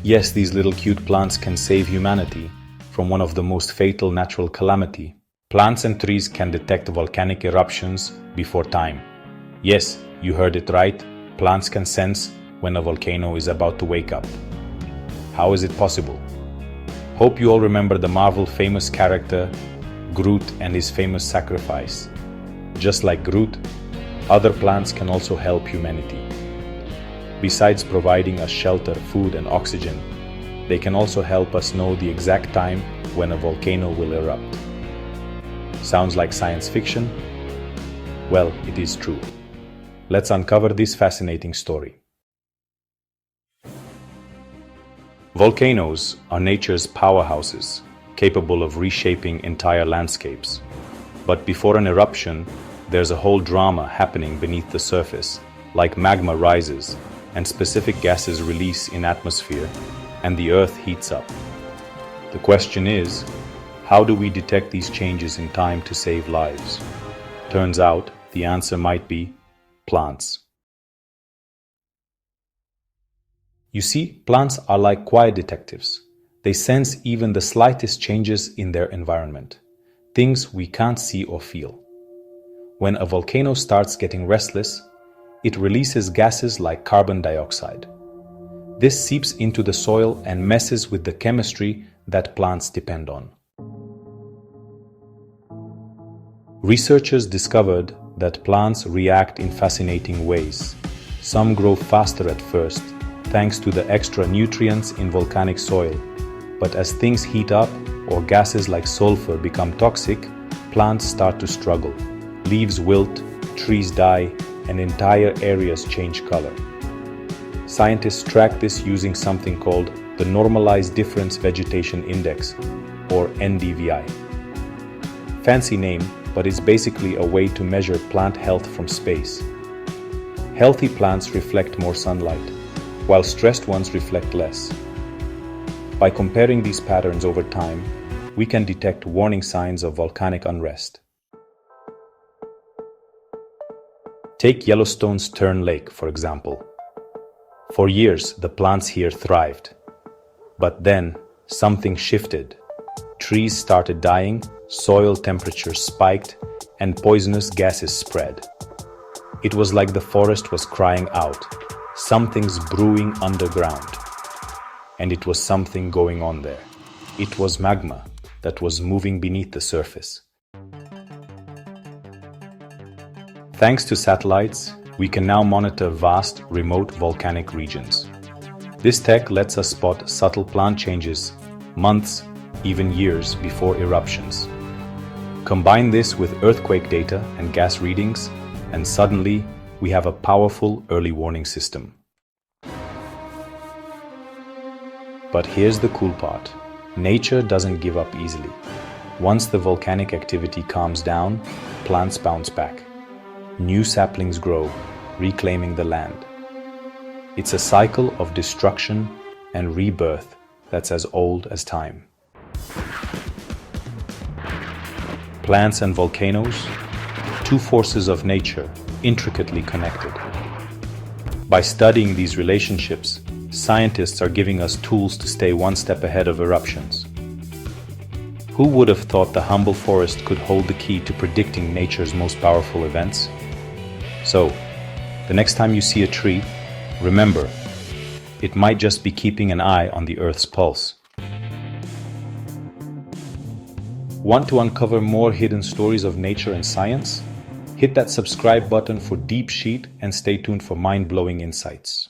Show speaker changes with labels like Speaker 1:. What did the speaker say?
Speaker 1: Yes, these little cute plants can save humanity from one of the most fatal natural calamity. Plants and trees can detect volcanic eruptions before time. Yes, you heard it right. Plants can sense when a volcano is about to wake up. How is it possible? Hope you all remember the Marvel famous character Groot and his famous sacrifice. Just like Groot, other plants can also help humanity. Besides providing us shelter, food, and oxygen, they can also help us know the exact time when a volcano will erupt. Sounds like science fiction? Well, it is true. Let's uncover this fascinating story. Volcanoes are nature's powerhouses, capable of reshaping entire landscapes. But before an eruption, there's a whole drama happening beneath the surface, like magma rises and specific gases release in atmosphere, and the earth heats up. The question is, how do we detect these changes in time to save lives? Turns out, the answer might be plants. You see, plants are like quiet detectives. They sense even the slightest changes in their environment, things we can't see or feel. When a volcano starts getting restless, it releases gases like carbon dioxide. This seeps into the soil and messes with the chemistry that plants depend on. Researchers discovered that plants react in fascinating ways. Some grow faster at first, thanks to the extra nutrients in volcanic soil. But as things heat up or gases like sulfur become toxic, plants start to struggle. Leaves wilt, trees die, and entire areas change color. Scientists track this using something called the Normalized Difference Vegetation Index, or NDVI. Fancy name, but it's basically a way to measure plant health from space. Healthy plants reflect more sunlight, while stressed ones reflect less. By comparing these patterns over time, we can detect warning signs of volcanic unrest. Take Yellowstone's Tern Lake, for example. For years, the plants here thrived. But then, something shifted. Trees started dying, soil temperatures spiked, and poisonous gases spread. It was like the forest was crying out, something's brewing underground. And it was something going on there. It was magma that was moving beneath the surface. Thanks to satellites, we can now monitor vast, remote volcanic regions. This tech lets us spot subtle plant changes months, even years before eruptions. Combine this with earthquake data and gas readings, and suddenly we have a powerful early warning system. But here's the cool part. Nature doesn't give up easily. Once the volcanic activity calms down, plants bounce back. New saplings grow, reclaiming the land. It's a cycle of destruction and rebirth that's as old as time. Plants and volcanoes, two forces of nature intricately connected. By studying these relationships, scientists are giving us tools to stay one step ahead of eruptions. Who would have thought the humble forest could hold the key to predicting nature's most powerful events? So, the next time you see a tree, remember, it might just be keeping an eye on the Earth's pulse. Want to uncover more hidden stories of nature and science? Hit that subscribe button for deep sheet and stay tuned for mind-blowing insights.